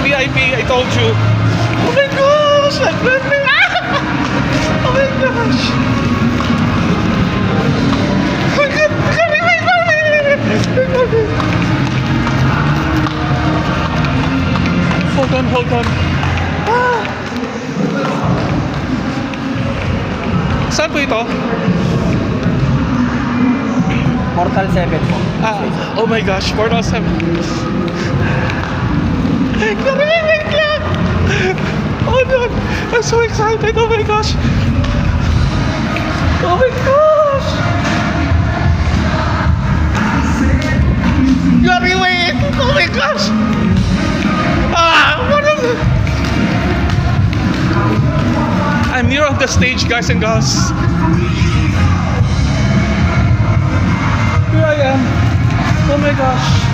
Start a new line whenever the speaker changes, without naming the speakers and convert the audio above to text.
VIP, I told you. Oh my gosh! Oh my gosh! Hold on. Saan po ito?
Portal 7 po.
Oh my gosh, Portal 7. Wait lang! Oh no, I'm so excited, oh my gosh! Oh my gosh! Gary, wait! Oh my gosh! What is it? I'm near of the stage, guys and girls. Here I am. Oh my gosh.